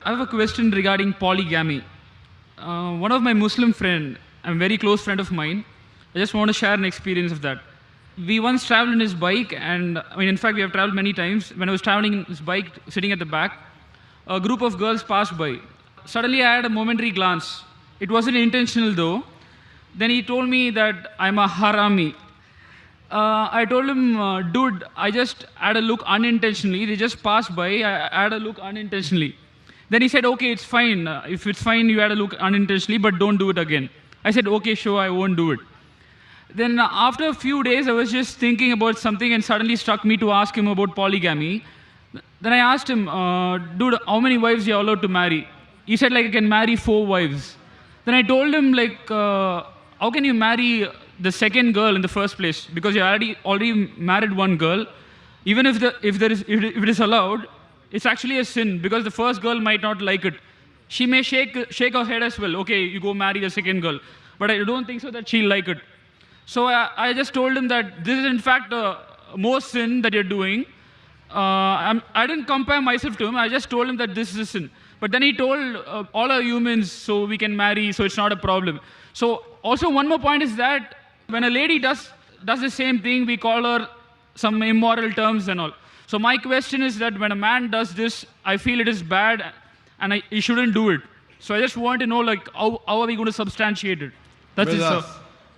I have a question regarding polygamy. One of my Muslim friend, a very close friend of mine, I just want to share an experience of that. We once traveled in his bike, and I mean, in fact, we have traveled many times. When I was traveling in his bike, sitting at the back, a group of girls passed by. Suddenly, I had a momentary glance. It wasn't intentional though. Then he told me that I'm a harami. I told him, dude, I just had a look unintentionally. They just passed by. I had a look unintentionally. Then he said, okay, it's fine. If it's fine, you had a look unintentionally, but don't do it again. I said, okay, sure, I won't do it. Then after a few days, I was just thinking about something and suddenly struck me to ask him about polygamy. Then I asked him, dude, how many wives you are allowed to marry? He said, like, I can marry 4 wives. Then I told him, like, how can you marry the second girl in the first place? Because you already married one girl. Even if it is allowed, it's actually a sin because the first girl might not like it. She may shake her head as well. Okay, you go marry the second girl. But I don't think so that she'll like it. So I just told him that this is in fact more sin that you're doing. I didn't compare myself to him. I just told him that this is a sin. But then he told all are humans, so we can marry, so it's not a problem. So also one more point is that when a lady does the same thing, we call her some immoral terms and all. So my question is that when a man does this, I feel it is bad and he shouldn't do it. So I just want to know, like, how are we going to substantiate it? That's it, sir.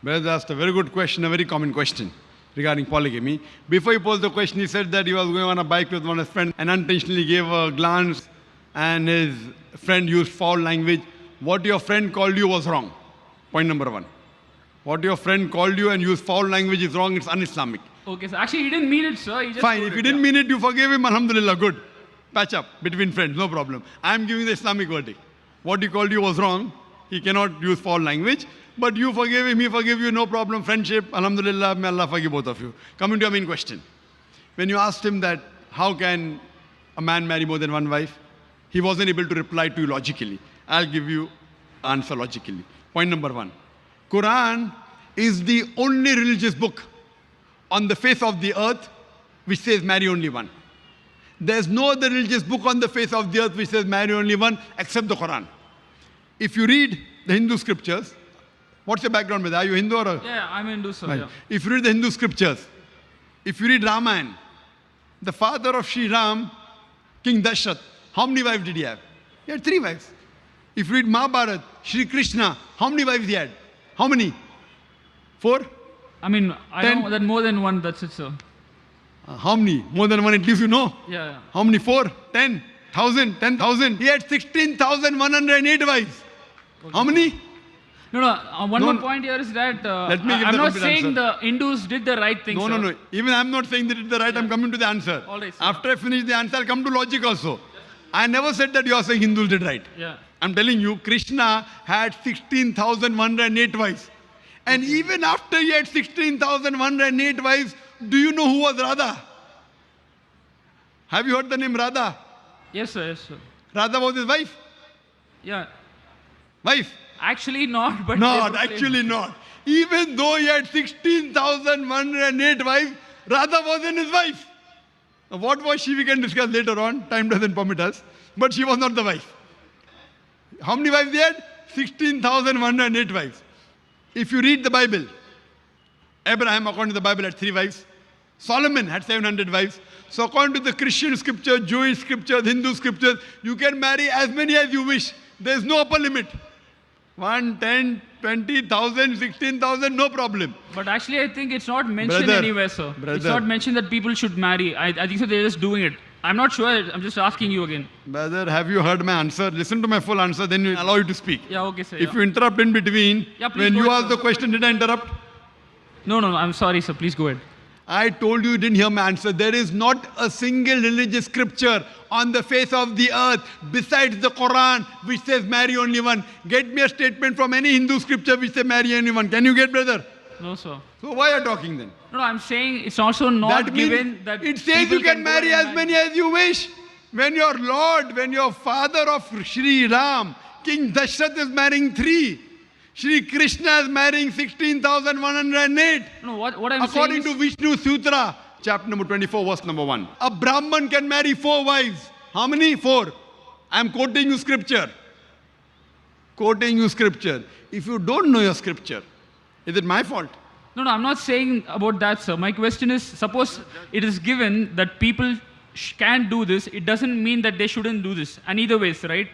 Brother asked a very good question, a very common question regarding polygamy. Before he posed the question, he said that he was going on a bike with one of his friends and unintentionally gave a glance and his friend used foul language. What your friend called you was wrong. Point number 1. What your friend called you and used foul language is wrong, it's un-Islamic. Okay, so actually he didn't mean it, sir. He just fine, if he didn't mean it, you forgave him, alhamdulillah, good. Patch up between friends, no problem. I am giving the Islamic verdict. What he called you was wrong. He cannot use foul language. But you forgave him, he forgave you, no problem. Friendship, alhamdulillah, may Allah forgive both of you. Coming to your main question. When you asked him that, how can a man marry more than one wife? He wasn't able to reply to you logically. I'll give you answer logically. Point number 1. Quran is the only religious book on the face of the earth which says marry only one. There's no other religious book on the face of the earth which says marry only one except the Quran. If you read the Hindu scriptures, what's your background with? Are you Hindu or? Yeah, I'm Hindu, sir. Right. Yeah. If you read the Hindu scriptures, if you read Ramayana, the father of Sri Ram, King Dashrath, how many wives did he have? He had 3 wives. If you read Mahabharata, Sri Krishna, how many wives he had? How many? 4? I mean, I 10? know that more than one, that's it, sir. How many? More than one, at least you know. Yeah. How many? 4? 10? 1,000? 10,000? He had 16,108 wives. Okay. How many? No. One more point here is that I'm not saying answer. the Hindus did the right thing, sir. No. Even I'm not saying they did the right. I'm coming to the answer. All right, sir. After I finish the answer, I'll come to logic also. I never said that you are saying Hindus did right. Yeah. I'm telling you, Krishna had 16,108 wives. And even after he had 16,108 wives, do you know who was Radha? Have you heard the name Radha? Yes, sir. Radha was his wife? Yeah. Wife? Actually not, but... Not, actually not. Even though he had 16,108 wives, Radha wasn't his wife. What was she, we can discuss later on. Time doesn't permit us. But she was not the wife. How many wives he had? 16,108 wives. If you read the Bible, Abraham, according to the Bible, had 3 wives. Solomon had 700 wives. So according to the Christian scripture, Jewish scriptures, Hindu scriptures, you can marry as many as you wish. There is no upper limit. 1, 10, 20,000, 16,000, no problem. But actually, I think it's not mentioned anywhere, sir. It's not mentioned that people should marry. I think so they're just doing it. I'm not sure. I'm just asking you again. Brother, have you heard my answer? Listen to my full answer, then you allow you to speak. Yeah, okay, sir. If you interrupt in between, when you ask the question, did I interrupt? No. I'm sorry, sir. Please go ahead. I told you didn't hear my answer. There is not a single religious scripture on the face of the earth besides the Quran which says marry only one. Get me a statement from any Hindu scripture which says marry only one. Can you get, brother? No, sir. So why are you talking then? No, I'm saying it's also not that given that it says you can marry as many as you wish. When your Lord, when your father of Sri Ram, King Dashrath is marrying 3. Sri Krishna is marrying 16,108. No, what I'm According saying to Vishnu Sutra, chapter number 24, verse number 1. A Brahman can marry 4 wives. How many? 4. I'm quoting you scripture. Quoting you scripture. If you don't know your scripture, is it my fault? No, I'm not saying about that, sir. My question is, suppose it is given that people can do this, it doesn't mean that they shouldn't do this. And either ways, right?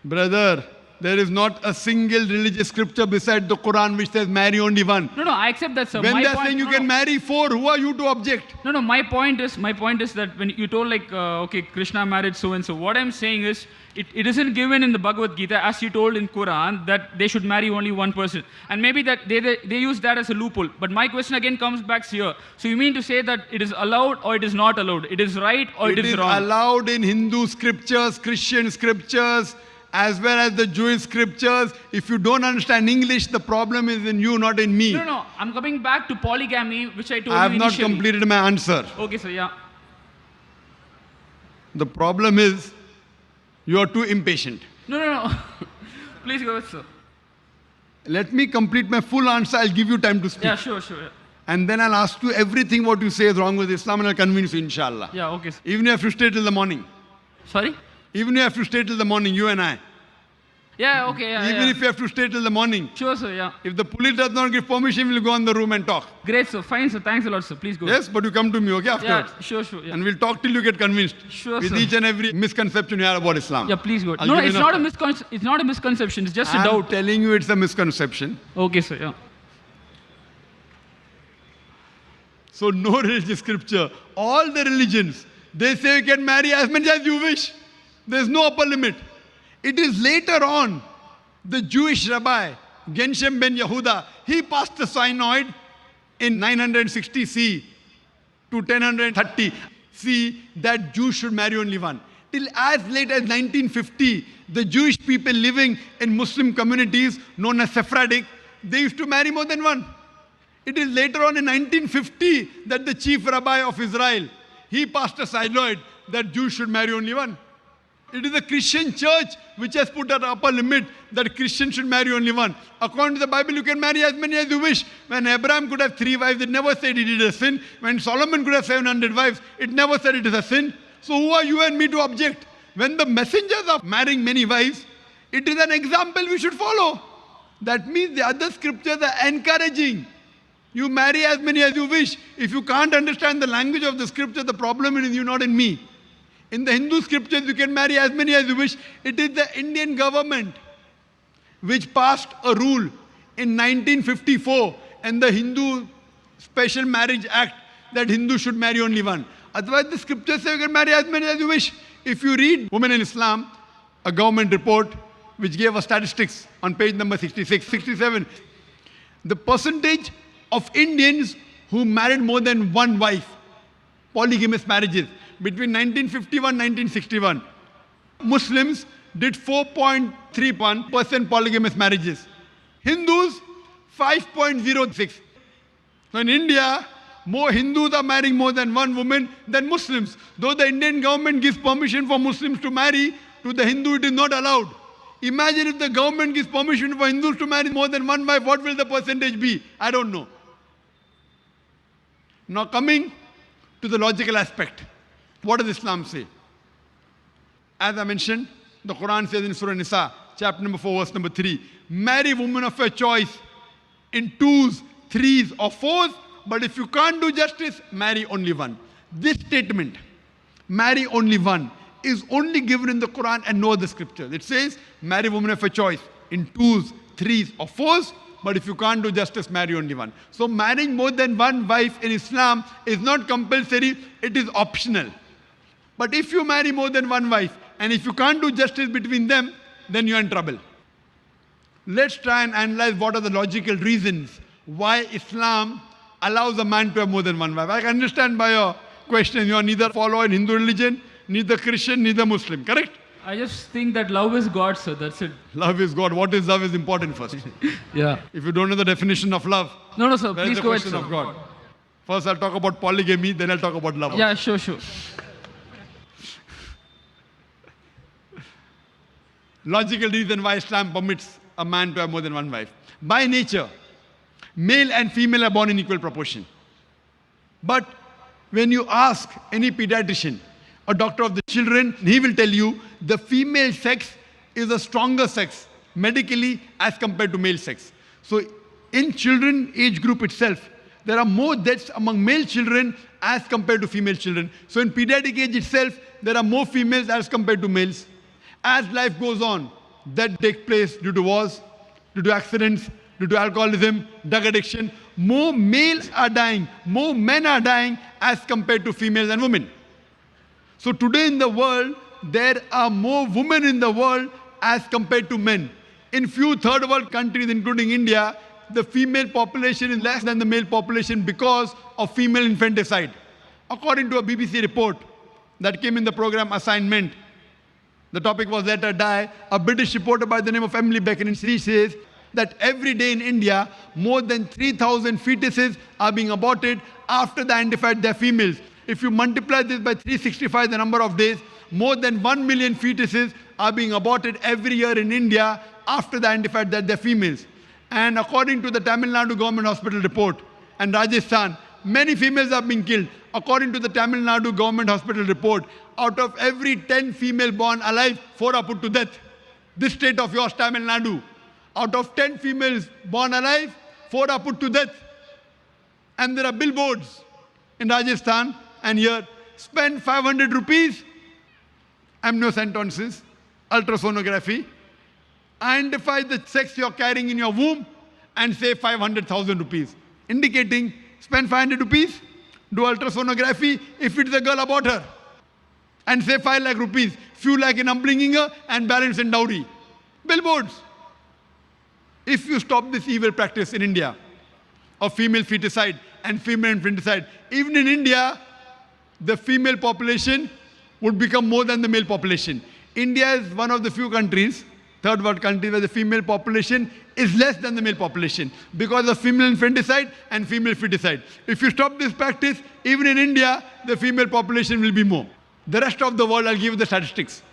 Brother, there is not a single religious scripture beside the Quran which says marry only one. No, I accept that, sir. When My they're point, saying you no, can no. marry four, who are you to object? No, my point is that when you told like, okay, Krishna married so and so, what I'm saying is, it isn't given in the Bhagavad Gita as you told in Quran that they should marry only one person, and maybe that they use that as a loophole. But my question again comes back here. So you mean to say that it is allowed or it is not allowed? It is right or it is wrong? It is allowed in Hindu scriptures, Christian scriptures, as well as the Jewish scriptures. If you don't understand English, the problem is in you, not in me. No. I'm coming back to polygamy, which I told I have you not initially. completed my answer. Okay, sir. Yeah. The problem is you are too impatient. No. Please go ahead, sir. Let me complete my full answer. I'll give you time to speak. Yeah, sure. Yeah. And then I'll ask you everything what you say is wrong with Islam, and I'll convince you, inshallah. Yeah, okay, sir. Even if you have to stay till the morning. Sorry? Even if you have to stay till the morning, you and I. Yeah, okay. Yeah, Even if you have to stay till the morning. Sure, sir. Yeah. If the police does not give permission, we'll go in the room and talk. Great, sir. Fine, sir. Thanks a lot, sir. Please go. Yes, but you come to me, okay, afterwards. Yeah, sure. Yeah. And we'll talk till you get convinced. Sure, with sir. each and every misconception you have about Islam. Yeah, please go. I'll No, give you it's enough not a time. it's not a misconception. It's just a I'm doubt. telling you it's a misconception. Okay, sir. Yeah. So no religious scripture. All the religions, they say you can marry as many as you wish. There's no upper limit. It is later on, the Jewish rabbi, Genshem ben Yehuda, he passed the synod in 960 C to 1030 C that Jews should marry only one. Till as late as 1950, the Jewish people living in Muslim communities known as Sephardic, they used to marry more than one. It is later on in 1950 that the chief rabbi of Israel, he passed a synod that Jews should marry only one. It is the Christian church which has put an upper limit that Christians should marry only one. According to the Bible, you can marry as many as you wish. When Abraham could have 3 wives, it never said he did a sin. When Solomon could have 700 wives, it never said it is a sin. So who are you and me to object? When the messengers are marrying many wives, it is an example we should follow. That means the other scriptures are encouraging. You marry as many as you wish. If you can't understand the language of the scripture, the problem is in you, not in me. In the Hindu scriptures, you can marry as many as you wish. It is the Indian government which passed a rule in 1954 and the Hindu Special Marriage Act that Hindus should marry only one. Otherwise, the scriptures say you can marry as many as you wish. If you read Women in Islam, a government report which gave us statistics on page number 66, 67, the percentage of Indians who married more than one wife, polygamous marriages, between 1951 and 1961, Muslims did 4.31% polygamous marriages. Hindus, 5.06. So in India, more Hindus are marrying more than one woman than Muslims. Though the Indian government gives permission for Muslims to marry, to the Hindu it is not allowed. Imagine if the government gives permission for Hindus to marry more than one wife, what will the percentage be? I don't know. Now coming to the logical aspect. What does Islam say? As I mentioned, the Quran says in Surah Nisa, chapter number 4, verse number 3, marry women of your choice in 2s, 3s or 4s, but if you can't do justice, marry only one. This statement, marry only one, is only given in the Quran and no other scriptures. It says, marry women of your choice in 2s, 3s or 4s, but if you can't do justice, marry only one. So marrying more than one wife in Islam is not compulsory, it is optional. But if you marry more than one wife, and if you can't do justice between them, then you're in trouble. Let's try and analyze what are the logical reasons why Islam allows a man to have more than one wife. I can understand by your question, you are neither follower in Hindu religion, neither Christian, neither Muslim, correct? I just think that love is God, sir. That's it. Love is God. What is love is important first. Yeah. If you don't know the definition of love, No, sir. where is Please the go ahead, question sir. of God? First I'll talk about polygamy, then I'll talk about love. Yeah, sure. Logical reason why Islam permits a man to have more than one wife. By nature, male and female are born in equal proportion. But when you ask any pediatrician, a doctor of the children, he will tell you the female sex is a stronger sex medically as compared to male sex. So in children age group itself, there are more deaths among male children as compared to female children. So in pediatric age itself, there are more females as compared to males. As life goes on, that takes place due to wars, due to accidents, due to alcoholism, drug addiction. More males are dying, more men are dying as compared to females and women. So today in the world, there are more women in the world as compared to men. In few third world countries, including India, the female population is less than the male population because of female infanticide. According to a BBC report that came in the program Assignment, the topic was Let Her Die, a British reporter by the name of Emily Beckett, she says that every day in India, more than 3,000 fetuses are being aborted after they identified they're females. If you multiply this by 365, the number of days, more than 1 million fetuses are being aborted every year in India after they identified that they're females. And according to the Tamil Nadu Government Hospital report and Rajasthan, many females are being killed. According to the Tamil Nadu Government Hospital report, out of every 10 female born alive, 4 are put to death. This state of yours, Tamil Nadu, out of 10 females born alive, 4 are put to death. And there are billboards in Rajasthan and here, spend 500 rupees, amniocentesis, ultrasonography, identify the sex you're carrying in your womb and say 500,000 rupees. Indicating, spend 500 rupees, do ultrasonography, if it's a girl, abort her. And say 5 lakh rupees, few lakh in upbringing her and balance in dowry. Billboards. If you stop this evil practice in India of female feticide and female infanticide, even in India, the female population would become more than the male population. India is one of the few countries, third world countries, where the female population is less than the male population because of female infanticide and female feticide. If you stop this practice, even in India, the female population will be more. The rest of the world, I'll give you the statistics.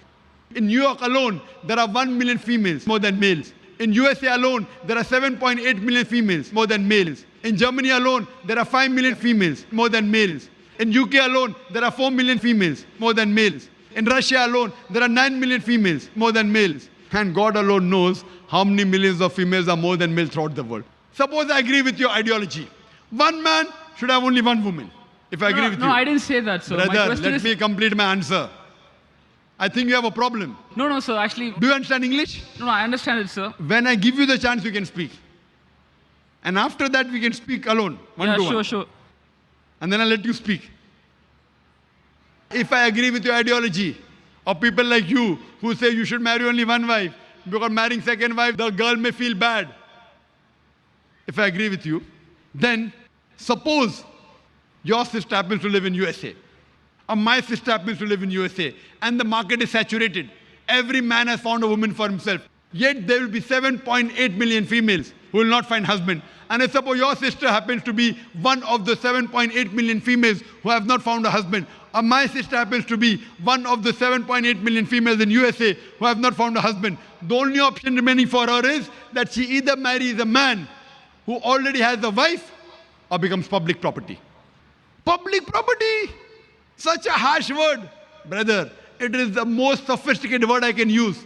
In New York alone, there are 1 million females, more than males. In USA alone, there are 7.8 million females, more than males. In Germany alone, there are 5 million females, more than males. In UK alone, there are 4 million females, more than males. In Russia alone, there are 9 million females, more than males. And God alone knows how many millions of females are more than males throughout the world. Suppose I agree with your ideology. One man should have only one woman. If I agree with you. No, I didn't say that, sir. Brother, let me complete my answer. I think you have a problem. No, sir, actually... Do you understand English? No, I understand it, sir. When I give you the chance, you can speak. And after that, we can speak alone, one to one. Sure. And then I'll let you speak. If I agree with your ideology, or people like you who say you should marry only one wife, because marrying second wife, the girl may feel bad. If I agree with you, then suppose your sister happens to live in USA, or my sister happens to live in USA, and the market is saturated. Every man has found a woman for himself. Yet there will be 7.8 million females who will not find husband. And I suppose your sister happens to be one of the 7.8 million females who have not found a husband. Or my sister happens to be one of the 7.8 million females in USA who have not found a husband. The only option remaining for her is that she either marries a man who already has a wife or becomes public property. Public property! Such a harsh word. Brother, it is the most sophisticated word I can use.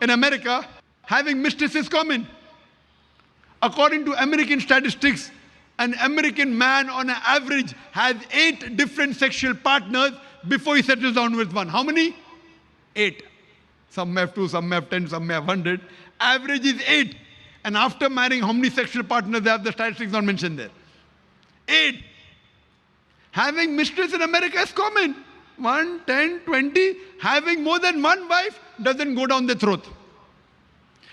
In America, having mistress is common. According to American statistics, an American man on an average has 8 different sexual partners before he settles down with one. How many? 8. Some may have 2, some may have 10, some may have 100. Average is 8. And after marrying, how many sexual partners they have? The statistics not mentioned there. 8. Having mistress in America is common. 1, 10, 20. Having more than one wife doesn't go down the throat.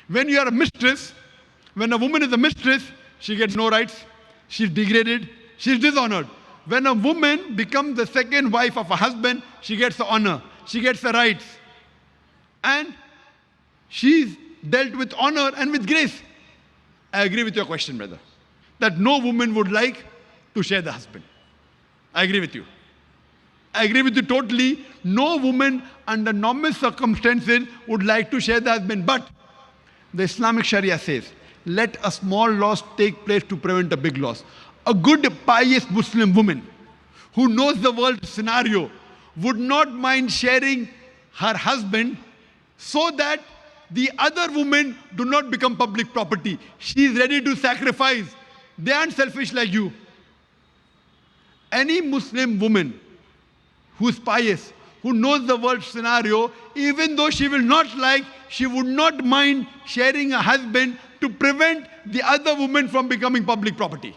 When you are a mistress, when a woman is a mistress, she gets no rights. She's degraded. She's dishonored. When a woman becomes the second wife of a husband, she gets the honor. She gets the rights. And she's dealt with honor and with grace. I agree with your question, brother. That no woman would like to share the husband. I agree with you. I agree with you totally. No woman under normal circumstances would like to share the husband. But the Islamic Sharia says, let a small loss take place to prevent a big loss. A good, pious Muslim woman who knows the world scenario would not mind sharing her husband so that the other women do not become public property. She is ready to sacrifice. They aren't selfish like you. Any Muslim woman who's pious, who knows the world scenario, even though she will not like, she would not mind sharing a husband to prevent the other woman from becoming public property.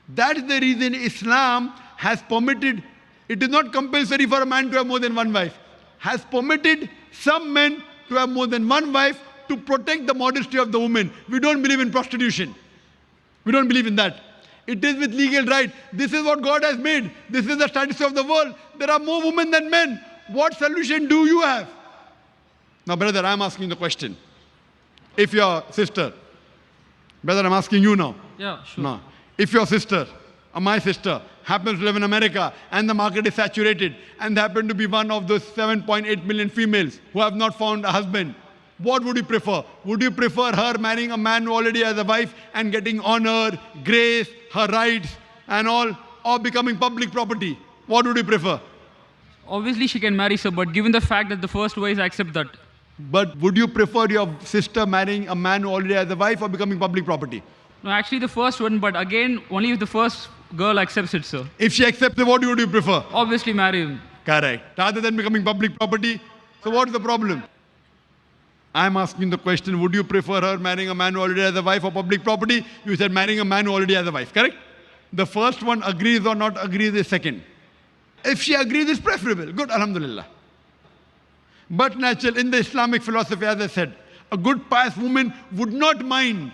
That is the reason Islam has permitted, it is not compulsory for a man to have more than one wife, has permitted some men to have more than one wife to protect the modesty of the woman. We don't believe in prostitution. We don't believe in that. It is with legal right. This is what God has made. This is the status of the world. There are more women than men. What solution do you have? Now, brother, I'm asking the question. If your sister, brother, I'm asking you now. Yeah, sure. No. If your sister, or my sister, happens to live in America and the market is saturated and they happen to be one of those 7.8 million females who have not found a husband, what would you prefer? Would you prefer her marrying a man who already has a wife and getting honor, grace, her rights and all, or becoming public property? What would you prefer? Obviously, she can marry, sir, but given the fact that the first wife accept that, But would you prefer your sister marrying a man who already has a wife or becoming public property? no, actually the first one, but again, only if the first girl accepts it, sir. If she accepts it, what would you prefer? Obviously, marry him. Correct. Rather than becoming public property. So what's the problem? I'm asking the question, would you prefer her marrying a man who already has a wife or public property? You said marrying a man who already has a wife, correct? The first one agrees or not agrees is second. If she agrees, it's preferable. Good, alhamdulillah. But natural, in the Islamic philosophy, as I said, a good pious woman would not mind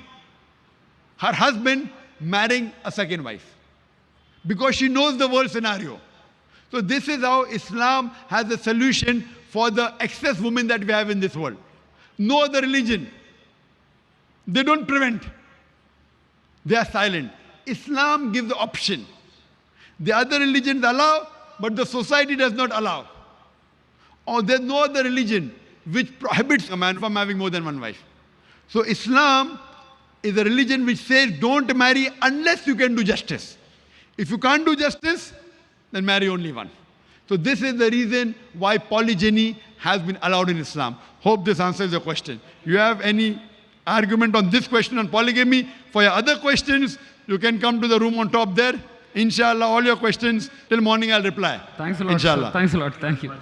her husband marrying a second wife because she knows the world scenario. So this is how Islam has a solution for the excess women that we have in this world. No other religion. They don't prevent. They are silent. Islam gives the option. The other religions allow, but the society does not allow. Or there's no other religion which prohibits a man from having more than one wife. So Islam is a religion which says don't marry unless you can do justice. If you can't do justice, then marry only one. So this is the reason why polygyny has been allowed in Islam. Hope this answers your question. You have any argument on this question on polygamy? For your other questions, you can come to the room on top there. Inshallah, all your questions till morning I'll reply. Thanks a lot, Inshallah. sir. Thanks a lot. Thank you.